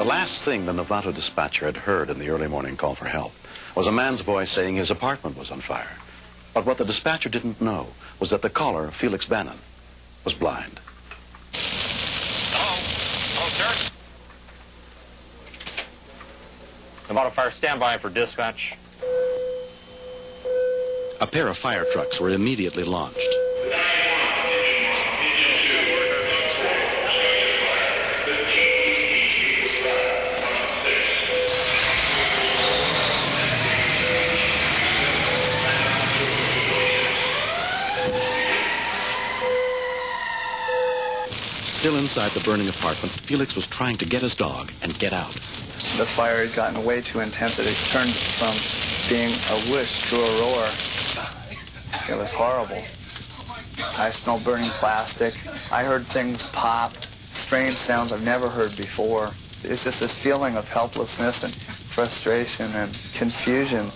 The last thing the Novato dispatcher had heard in the early morning call for help was a man's voice saying his apartment was on fire. But what the dispatcher didn't know was that the caller, Felix Bannon, was blind. Hello, sir. Novato Fire, stand by for dispatch. A pair of fire trucks were immediately launched. Still inside the burning apartment, Felix was trying to get his dog and get out. The fire had gotten way too intense. It had turned from being a whoosh to a roar. It was horrible. I smelled burning plastic. I heard things pop, strange sounds I've never heard before. It's just this feeling of helplessness and frustration and confusion.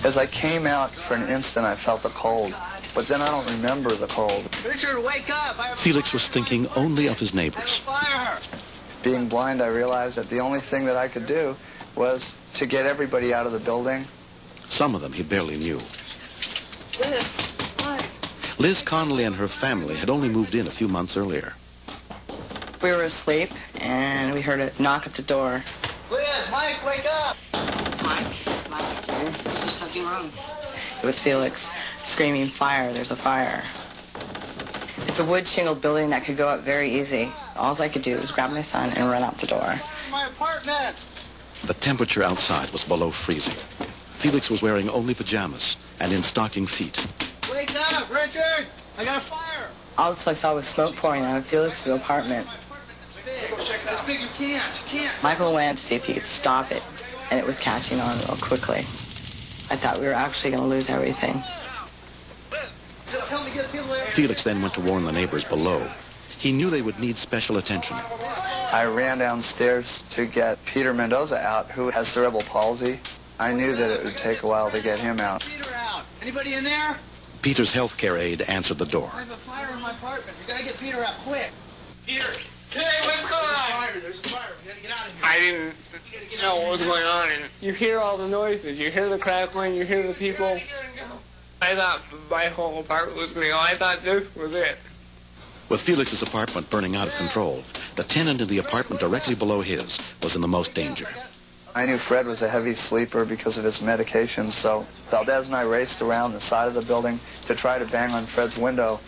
As I came out for an instant, I felt the cold. But then I don't remember the cold. Richard, wake up! Felix was thinking only of his neighbors. Fire! Being blind, I realized that the only thing that I could do was to get everybody out of the building. Some of them he barely knew. Liz, what? Liz Connolly and her family had only moved in a few months earlier. We were asleep, and we heard a knock at the door. Liz, Mike, wake up! Mike, there's something wrong. It was Felix screaming, "Fire, there's a fire." It's a wood shingled building that could go up very easy. All I could do was grab my son and run out the door. My apartment! The temperature outside was below freezing. Felix was wearing only pajamas and in stocking feet. Wake up, Richard! I got a fire! All I saw was smoke pouring out of Felix's apartment. It's big, you can't. Michael went to see if he could stop it, and it was catching on real quickly. I thought we were actually going to lose everything. Just tell me to get people there. Felix then went to warn the neighbors below. He knew they would need special attention. I ran downstairs to get Peter Mendoza out, who has cerebral palsy. I knew that it would take a while to get him out. Peter out. Anybody in there? Peter's healthcare aide answered the door. I have a fire in my apartment. We gotta get Peter out quick. Peter! Hey, what's going on? There's a fire. We gotta get out of here. I didn't know what was going on, and you hear all the noises. You hear the crackling, you hear the people. I thought my whole apartment was going to go. I thought this was it. With Felix's apartment burning out of control, the tenant in the apartment directly below his was in the most danger. I knew Fred was a heavy sleeper because of his medications, so Valdez and I raced around the side of the building to try to bang on Fred's window.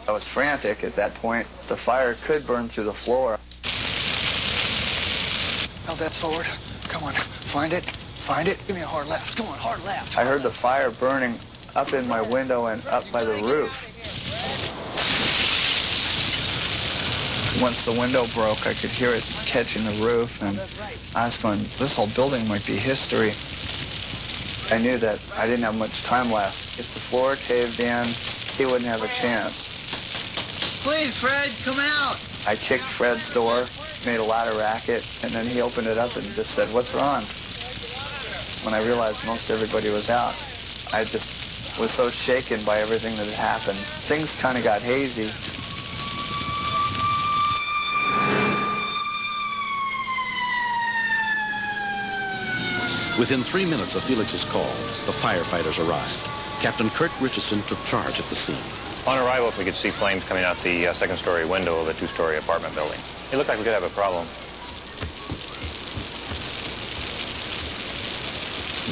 I was frantic at that point. The fire could burn through the floor. Valdez forward. Come on. Find it. Find it. Give me a hard left. Come on, hard left. I heard the fire burning up in my window and up by the roof. Once the window broke, I could hear it catching the roof, and I was going, this whole building might be history. I knew that I didn't have much time left. If the floor caved in, he wouldn't have a chance. Please, Fred, come out. I kicked Fred's door, made a lot of racket, and then he opened it up and just said, "What's wrong?" When I realized most everybody was out, I just was so shaken by everything that had happened. Things kind of got hazy. Within 3 minutes of Felix's call, the firefighters arrived. Captain Kurt Richardson took charge at the scene. On arrival, we could see flames coming out the second-story window of a two-story apartment building. It looked like we could have a problem.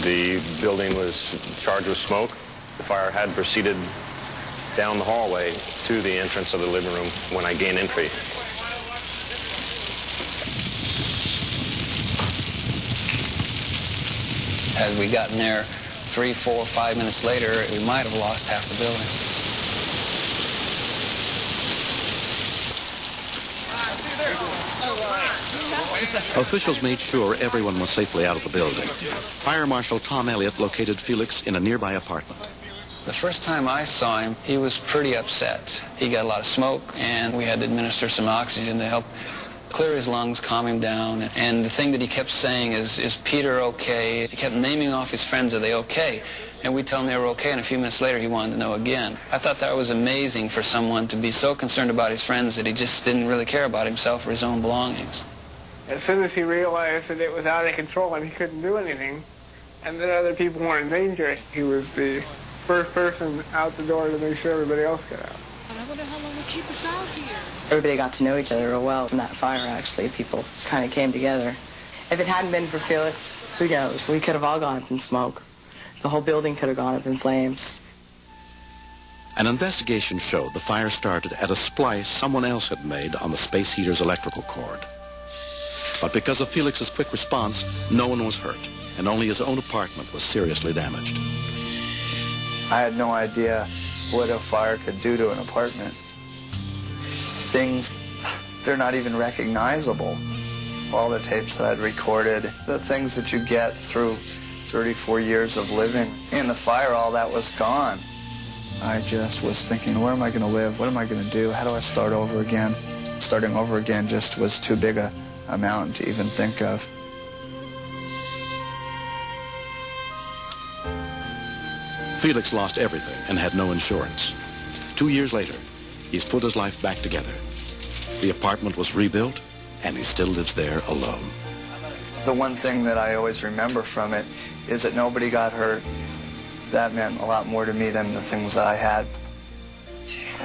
The building was charged with smoke. The fire had proceeded down the hallway to the entrance of the living room when I gained entry. Had we gotten there 3, 4, 5 minutes later, we might have lost half the building. Officials made sure everyone was safely out of the building. Fire Marshal Tom Elliott located Felix in a nearby apartment. The first time I saw him, he was pretty upset. He got a lot of smoke, and we had to administer some oxygen to help clear his lungs, calm him down. And the thing that he kept saying is Peter okay? He kept naming off his friends, are they okay? And we'd tell him they were okay, and a few minutes later he wanted to know again. I thought that was amazing for someone to be so concerned about his friends that he just didn't really care about himself or his own belongings. As soon as he realized that it was out of control and he couldn't do anything, and that other people were in danger, he was the first person out the door to make sure everybody else got out. I wonder how long they'll keep us out here. Everybody got to know each other real well in that fire, actually. People kind of came together. If it hadn't been for Felix, who knows? We could have all gone up in smoke. The whole building could have gone up in flames. An investigation showed the fire started at a splice someone else had made on the space heater's electrical cord. But because of Felix's quick response, no one was hurt, and only his own apartment was seriously damaged. I had no idea what a fire could do to an apartment. Things, they're not even recognizable. All the tapes that I'd recorded, the things that you get through 34 years of living. In the fire, all that was gone. I just was thinking, where am I going to live? What am I going to do? How do I start over again? Starting over again just was too big a mountain to even think of. Felix lost everything and had no insurance. 2 years later, he's put his life back together. The apartment was rebuilt, and he still lives there alone. The one thing that I always remember from it is that nobody got hurt. That meant a lot more to me than the things that I had.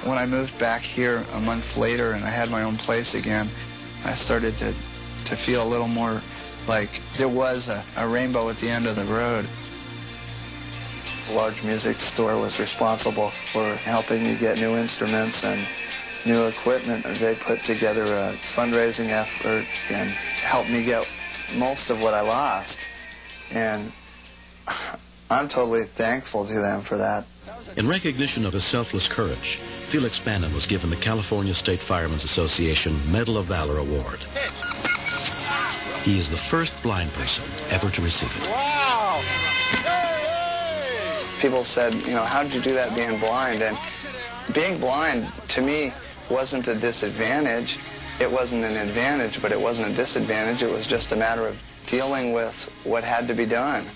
When I moved back here a month later and I had my own place again, I started to feel a little more like there was a rainbow at the end of the road. A large music store was responsible for helping me get new instruments and new equipment. They put together a fundraising effort and helped me get most of what I lost. And I'm totally thankful to them for that. In recognition of his selfless courage, Felix Bannon was given the California State Firemen's Association Medal of Valor Award. He is the first blind person ever to receive it. Wow! People said, you know, how did you do that being blind? And being blind, to me, wasn't a disadvantage. It wasn't an advantage, but it wasn't a disadvantage. It was just a matter of dealing with what had to be done.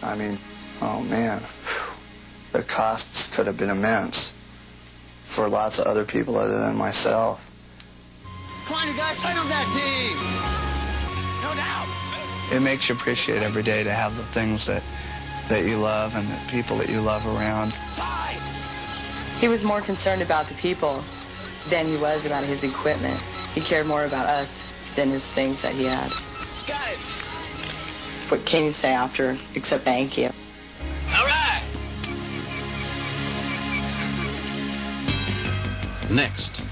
I mean, oh, man, the costs could have been immense for lots of other people other than myself. Come on, you guys, sign on that thing! No doubt! It makes you appreciate every day to have the things that you love and the people that you love around. He was more concerned about the people than he was about his equipment. He cared more about us than his things that he had. Got it! What can you say after except thank you? All right! Next,